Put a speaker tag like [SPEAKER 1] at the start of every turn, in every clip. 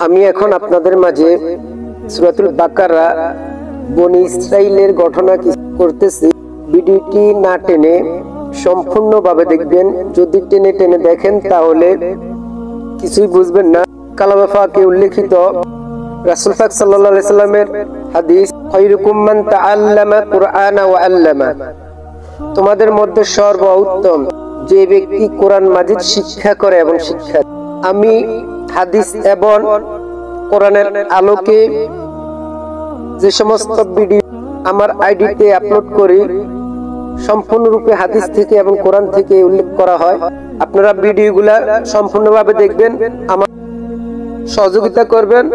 [SPEAKER 1] আমি এখন আপনাদের মাঝে সূরাতুল বাকারা বনী ইসরাইলের ঘটনা করতেছি। ভিডিওটি না টেনে সম্পূর্ণভাবে দেখবেন। যদি টেনে টেনে দেখেন তাহলে কিছুই বুঝবেন না। কালামে পাকে উল্লেখিত রাসূল পাক সাল্লাল্লাহু আলাইহি সাল্লামের হাদিস, খায়রুকুম মান তাআল্লামা কুরআনা ওয়া আল্লামা, তোমাদের মধ্যে সর্বোত্তম যে ব্যক্তি কোরআন মাজিদ শিক্ষা করে এবং শিক্ষা। আমি হাদিস এবং কোরআনের আলোকে যে সমস্ত ভিডিও আমার আইডিতে আপলোড করি সম্পূর্ণরূপে হাদিস থেকে এবং কোরআন থেকে উল্লেখ করা হয়। আপনারা ভিডিওগুলা সম্পূর্ণভাবে দেখবেন, আমার সহযোগিতা করবেন,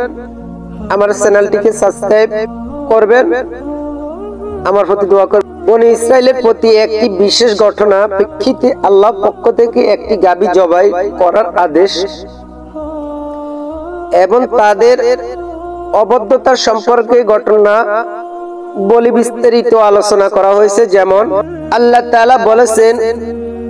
[SPEAKER 1] আমার চ্যানেলটিকে সাবস্ক্রাইব করবেন, আমার প্রতি দোয়া করবেন। বনী ইসরাইলের প্রতি একটি বিশেষ ঘটনা প্রেক্ষিতে আল্লাহর পক্ষ থেকে একটি গাভী জবাই করার আদেশ এবং তাদের অবদ্ধতার সম্পর্কে ঘটনা বলে বিস্তারিত আলোচনা করা হয়েছে। যেমন আল্লাহ তাআলা বলেছেন,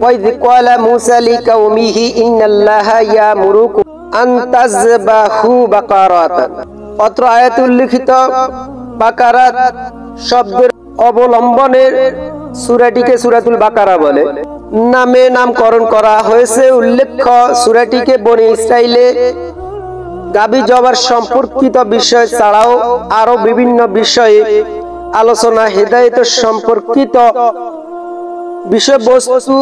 [SPEAKER 1] ওয়াইয ক্বালা মূসা লিকাওমিহি ইন্নাল্লাহা ইয়ামুরুকুম আন তাযবাহু বাকারাতান। অত্র আয়াতে উল্লেখিত বাকারাত শব্দের অবলম্বনের সূরাটিকে সূরাতুল বাকারা বলে নামে নামকরণ করা হয়েছে। উল্লেখ্য সূরাটিকে বনী ইসরাইলে গাভী জবার সম্পর্কিত বিষয় ছাড়াও আরো বিভিন্ন বিষয়ে আলোচনা হেদায়েত সম্পর্কিত বিষয়বস্তু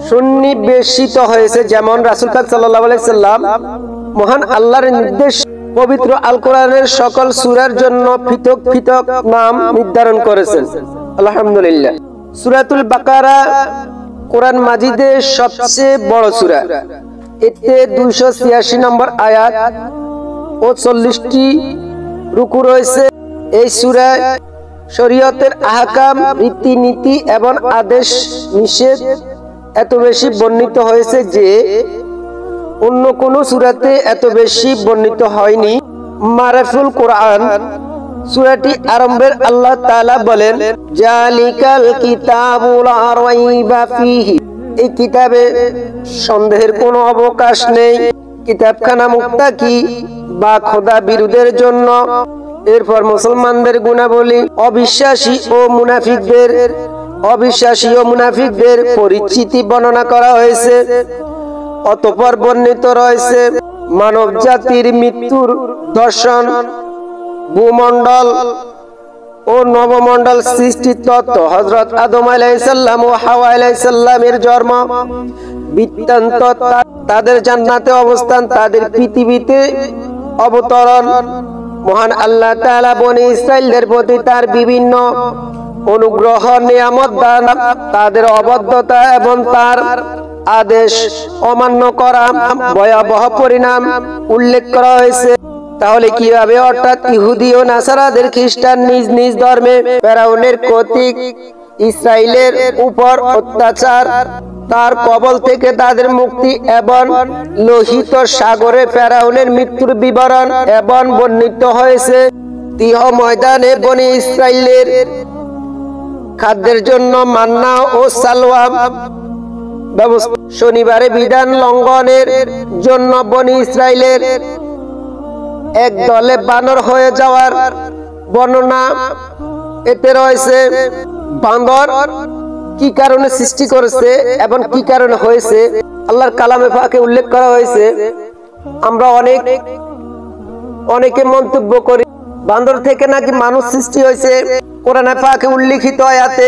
[SPEAKER 1] সন্নিবেশিত হয়েছে। যেমন রাসূল পাক সাল্লাল্লাহু আলাইহি সাল্লাম মহান আল্লাহর নির্দেশ পবিত্র আল কোরআনের সকল সূরার জন্য পৃথক পৃথক নাম নির্ধারণ করেছেন। আলহামদুলিল্লাহ। সূরাতুল বাকারা কোরআন মাজিদের সবচেয়ে বড় সূরা। এতে 286 নম্বর আয়াত ও 40টি রুকু রয়েছে। এই সূরায় শরীয়তের আহকাম, রীতিনীতি এবং আদেশ নিষেধ এত বেশি বর্ণিত হয়েছে যে অন্য কোন সূরাতে এত বেশি বর্ণিত হয়নি। মারাফুল কোরআন সূরাটি আরম্ভের আল্লাহ তাআলা বলেন, জালিকাল কিতাবু লা রাইবা ফীহি, এই কিতাবে সন্দেহের কোনো অবকাশ নেই। কিতাবখানা মুত্তাকি বা খোদা বিরোধের জন্য। এরপর মুসলমানদের গুণাবলী, অবিশ্বাসী ও মুনাফিকদের পরিচিতি বর্ণনা করা হয়েছে। অতঃপর বর্ণিত রয়েছে মানব জাতির মৃত্যুর দর্শন, ভূমণ্ডল ও নবমণ্ডল সৃষ্টির তত্ত্ব, হযরত আদম আলাইহিস সালাম ও হাওয়া আলাইহিস সালামের জন্ম বৃত্তান্ত, তাদের জান্নাতে অবস্থান, তাদের পৃথিবীতে অবতরণ, মহান আল্লাহ তাআলা বনী ইসরাইলদের প্রতি তার বিভিন্ন অনুগ্রহ নিয়ামত দান, তাদের অবদ্ধতা এবং তার আদেশ অমান্য করা ভয়াবহ পরিণাম উল্লেখ করা হয়েছে। তাহলে কিভাবে, অর্থাৎ ইহুদি ও নাসারাদের খ্রিস্টান নিজ নিজ ধর্মে ফেরাউনের কর্তৃক ইসরাইলের উপর অত্যাচার, তার কবল থেকে তাদের মুক্তি এবং লোহিত সাগরে ফেরাউনের মৃত্যুর বিবরণ এবং বর্ণিত হয়েছে। তিহ ময়দানে বনী ইসরাইলের খাদ্যের জন্য মান্না ও সালওয়া ব্যবস্থা, শনিবারে বিধান লঙ্ঘনের জন্য বনী ইসরাইলের এক দলে বানর হয়ে যাওয়ার বর্ণনা এতে রয়েছে। বান্দর কি কারণে সৃষ্টি করেছে এবং কি কারণে হয়েছে আল্লাহর কালামে পাকে উল্লেখ করা হয়েছে। আমরা অনেকে মন্তব্য করি বান্দর থেকে নাকি মানুষ সৃষ্টি হয়েছে। কোরআনে পাকে উল্লেখিত আয়াতে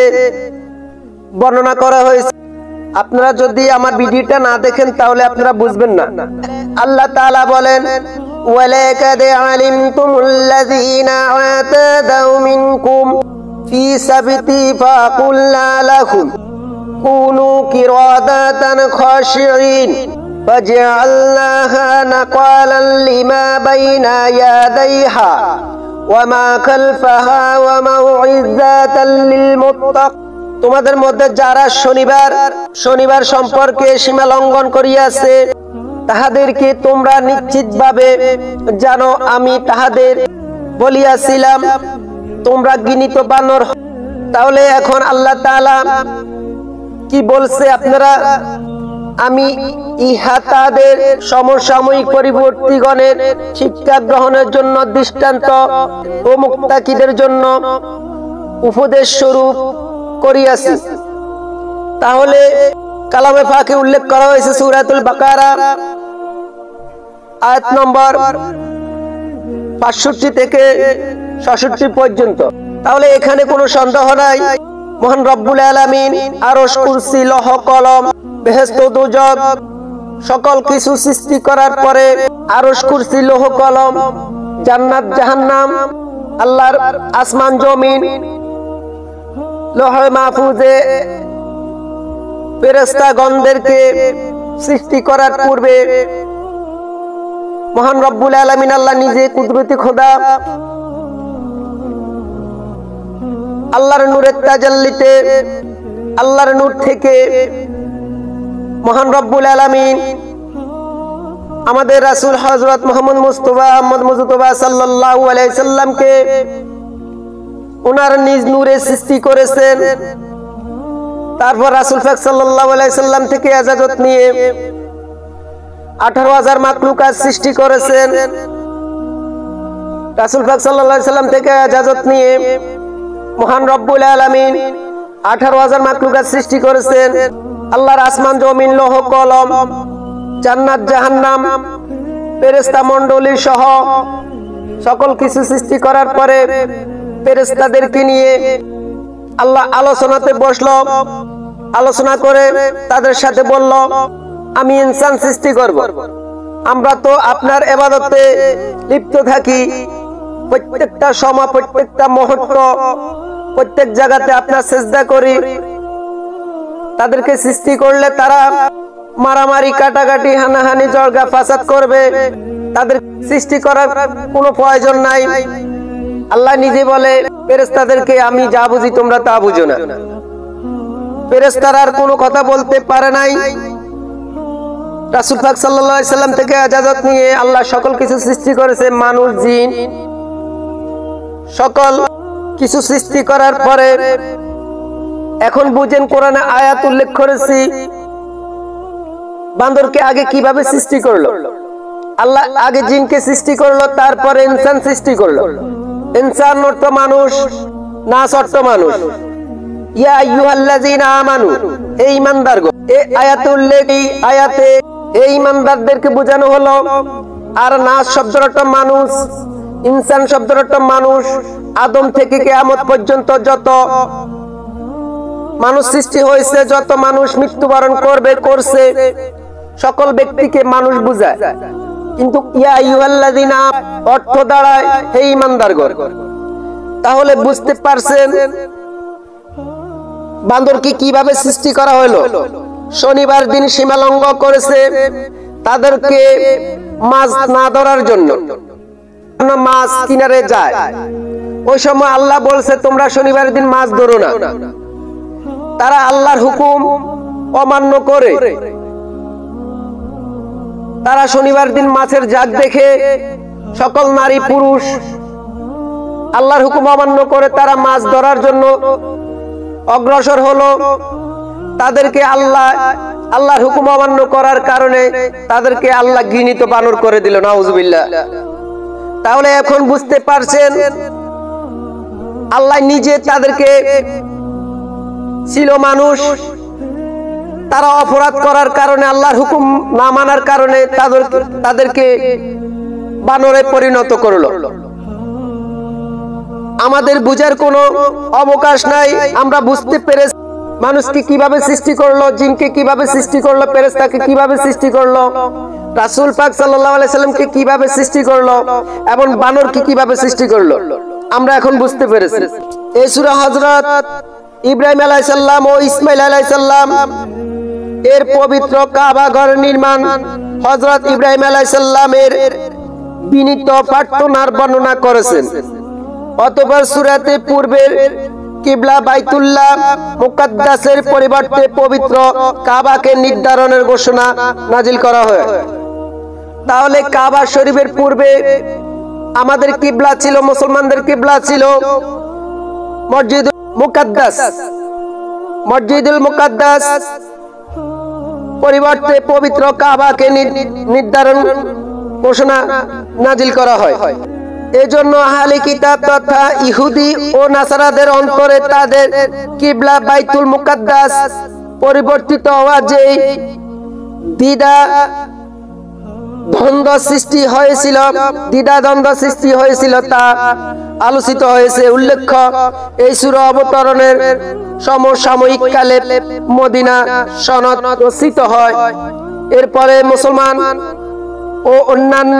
[SPEAKER 1] বর্ণনা করা হয়েছে। আপনারা যদি আমার ভিডিওটা না দেখেন তাহলে আপনারা বুঝবেন না। আল্লাহ তাআলা বলেন, ওয়ালাকাদ আলিমতুমুল্লাযীনা আতাদাউ মিনকুম ফি সাবতি ফাকুলনা লাহুম কুনু কিরাদাতান খাশিঈন ফাজআলনাহা নাকালান লিমা বাইনা ইয়াদাইহা ওয়া মা খালফাহা ওয়া মাউইযাতাল লিল মুত্তাকিন। তোমাদের মধ্যে যারা শনিবার সম্পর্কে সীমা লঙ্ঘন করিয়াছে তাহাদেরকে তোমরা নিশ্চিতভাবে জানো, আমি তাহাদের বলিয়াছিলাম তোমরা ঘৃণিত বানর। তাহলে এখন আল্লাহ তাআলা কি বলছে আপনারা আমি ইহা তাদের সমসাময়িক পরিবর্তীগণের শিক্ষা গ্রহণের জন্য দৃষ্টান্ত ও মুত্তাকিদের জন্য উপদেশ স্বরূপ করিয়াছি। তাহলে কালামে পাকে উল্লেখ করা হয়েছে সূরাতুল বাকারা আয়াত নম্বর 65 থেকে 66 পর্যন্ত। তাহলে এখানে কোনো সন্দেহ নাই, মহান রব্বুল আলামিন আরশ, কুরসি, লৌহ কলম, বেহেশত ও দোজখ সকল কিছু সৃষ্টি করার পরে আরশ, কুরসি, লৌহ কলম, জান্নাত, জাহান্নাম, আল্লাহর আসমান জমিন, লৌহে মাহফুজে ফেরেশতাগণদেরকে সৃষ্টি করার পূর্বে মহান রব্বুল আলামিন আল্লাহ নিজে কুদরতি খোদা আল্লাহর নূরের তাজাল্লিতে আল্লাহর নূর থেকে মহান রব্বুল আলামিন আমাদের রাসূল হযরত মুহাম্মদ মুস্তাফা আহমদ মুজতবা সাল্লাল্লাহু আলাইহি সাল্লামকে ওনার নিজ নূরে সৃষ্টি করেছেন। তারপর রাসূল পাক সাল্লাল্লাহু আলাইহি সাল্লাম থেকে ইজাজত নিয়ে 18,000 মাখলুকাত সৃষ্টি করেছেন। রাসূল পাক সাল্লাল্লাহু আলাইহি সাল্লাম থেকে ইজাজত নিয়ে মহান রব্বুল আলামিন 18,000 মাখলুকাত সৃষ্টি করেছেন। আল্লাহর আসমান জমিন, লৌহ কলম, জান্নাত, জাহান্নাম, ফেরেশতা মণ্ডলী সহ সকল কিছু সৃষ্টি করার পরে ফেরেশতাদেরকে নিয়ে আল্লাহ আলোচনাতে বসলো। আলোচনা করে তাদের সাথে বলল, আমি ইনসান সৃষ্টি করব। আমরা তো আপনার ইবাদতে লিপ্ত থাকি, প্রত্যেকটা সময়, প্রত্যেকটা মুহূর্ত, প্রত্যেক জায়গাতে আপনার সিজদা করি। তাদেরকে সৃষ্টি করলে তারা মারামারি, কাটাকাটি, হানাহানি, জলগা ফাসাদ করবে। তাদের সৃষ্টি করার কোনো প্রয়োজন নাই। আল্লাহ নিজে বলে ফেরেশতাদেরকে, আমি যা বুঝি তোমরা তা বুঝো না। ফেরেশতারা আর কোনো কথা বলতে পারে নাই। রাসূল পাক সাল্লাল্লাহু আলাইহি সাল্লাম থেকে ইজাজত নিয়ে আল্লাহ সকল কিছু সৃষ্টি করেছে, মানুষ, জিন, সকল কিছু সৃষ্টি করার পরে এখন বুঝেন কোরআনে আয়াত উল্লেখ করেছি বান্দরকে আগে কিভাবে সৃষ্টি করলো। আল্লাহ আগে জিনকে সৃষ্টি করলো, তারপরে ইনসান সৃষ্টি করলো। ইনসান অর্থ মানুষ, নাস অর্থ মানুষ। ইয়া আইয়ুহাল্লাযীনা আমানু, হে ঈমানদারগণ। এই আয়াতে উল্লেখ, এই আয়াতে এই ঈমানদারদেরকে বোঝানো হলো। আর নাস শব্দের অর্থ মানুষ, ইনসান শব্দের অর্থ মানুষ। আদম থেকে কিয়ামত পর্যন্ত যত মানুষ সৃষ্টি হয়েছে, যত মানুষ মৃত্যুবরণ করবে, করছে, সকল ব্যক্তিকে মানুষ বোঝায়। কিন্তু ইয়া আইয়ুহাল্লাযীনা অর্থ দাঁড়ায় হে ঈমানদারগণ। তাহলে বুঝতে পারছেন বান্দরকে কিভাবে সৃষ্টি করা হলো। শনিবার দিন সীমালঙ্ঘন করেছে, তাদেরকে মাছ না ধরার জন্য মাছ কিনারে যায়। ওই সময় আল্লাহ বলছে তোমরা শনিবার দিন মাছ ধরো না। তারা আল্লাহর হুকুম অমান্য করে তারা শনিবার দিন মাছের জাগ দেখে সকল নারী পুরুষ আল্লাহর হুকুম অমান্য করে তারা মাছ ধরার জন্য অগ্রসর হলো। তাদেরকে আল্লাহর হুকুম অমান্য করার কারণে তাদেরকে আল্লাহ ঘৃণিত বানর করে দিল, নাউজুবিল্লাহ। তাহলে এখন বুঝতে পারছেন আল্লাহ নিজে তাদেরকে ছিল মানুষ, তারা অপরাধ করার কারণে, আল্লাহর হুকুম না মানার কারণে তাদেরকে বানরে পরিণত করলো। আমাদের বুঝার কোনো অবকাশ নাই। আমরা বুঝতে পেরেছি মানুষকে কিভাবে সৃষ্টি করলো, জিনকে কিভাবে সৃষ্টি করলো, ফেরেশতাকে কিভাবে সৃষ্টি করলো, রাসূল পাক সাল্লাল্লাহু আলাইহি সাল্লামকে কিভাবে সৃষ্টি করলো, এবং বানরকে কিভাবে সৃষ্টি করলো, আমরা এখন বুঝতে পেরেছি। এই সূরা হযরত ইব্রাহিম আলাইহিস সালাম ও ইসমাঈল আলাইহিস সালাম এর পবিত্র কাবা ঘর নির্মাণ, হযরত ইব্রাহিম আলাইহিস সালামের বিনীত প্রার্থনার বর্ণনা করেছেন। অতঃপর সূরাতে পূর্বের কিবলা বাইতুল্লাহ মুকাদ্দাসের পরিবর্তে পবিত্র কাবাকে নির্ধারণের ঘোষণা নাজিল করা হয়। তাহলে কাবা শরীফের পূর্বে আমাদের কিবলা ছিল, মুসলমানদের কিবলা ছিল মসজিদুল মুকাদ্দাস। মসজিদুল মুকাদ্দাস পরিবর্তে পবিত্র কাবাকে নির্ধারণ ঘোষণা নাজিল করা হয়। এজন্য আহলে কিতাব তথা ইহুদি ও নাসারাদের অন্তরে তাদের কিবলা বাইতুল মুকাদ্দাস পরিবর্তিত হওয়া যে দ্বিধা দ্বন্দ্ব সৃষ্টি হয়েছিল তা আলোচিত হয়েছে। উল্লেখ্য, এই সূরা অবতরণের সমসাময়িক কালে মদিনা সনদ রচিত হয়। এরপরে মুসলমান ও অন্যান্য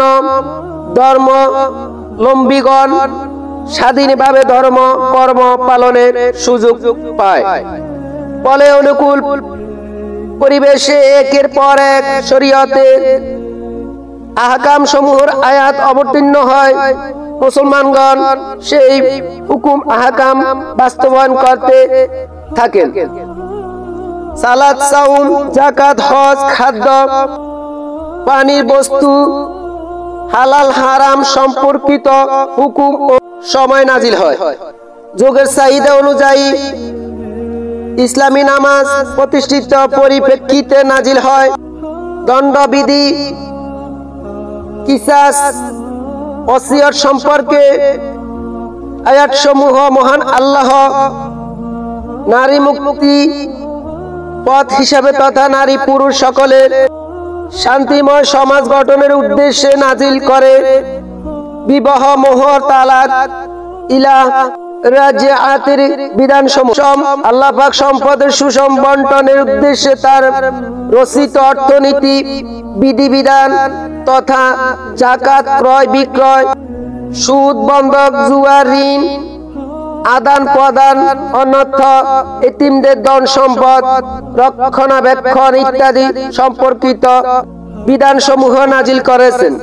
[SPEAKER 1] ধর্মাবলম্বীগণ স্বাধীনভাবে ধর্ম কর্ম পালনের সুযোগ পায়। ফলে অনুকূল পরিবেশে একের পর এক শরীয়তের আহকাম সমূহের আয়াত অবতীর্ণ হয়। মুসলমানগণ সেই হুকুম আহকাম বাস্তবায়ন করতে থাকেন। সালাত, সাওম, যাকাত, হজ, খাদ্য, পানির বস্তু, হালাল হারাম সম্পর্কিত হুকুম ও সময় নাজিল হয়। যুগের চাহিদা অনুযায়ী ইসলামী নামাজ প্রতিষ্ঠিত পরিপ্রেক্ষিতে নাজিল হয়। দণ্ডবিধি, কিসাস, ওসিয়ত সম্পর্কে আয়াতসমূহ মহান আল্লাহ নারী মুক্তি পথ হিসাবে তথা নারী পুরুষ সকলের শান্তিময় সমাজ গঠনের উদ্দেশ্যে নাজিল করে। বিবাহ, মোহর, তালাক, ইলাহ, রাজিআতের বিধানসমূহ আল্লাহ পাক সম্পদের সুষম বন্টনের উদ্দেশ্যে তার রচিত অর্থনীতি বিধিবিধান তথা যাকাত, ক্রয় বিক্রয়, সুদ, বন্ধক, জুয়া, ঋণ আদান প্রদান, অনর্থ, এতিমদের ধন সম্পদ রক্ষণাবেক্ষণ ইত্যাদি সম্পর্কিত বিধানসমূহ নাজিল করেছেন।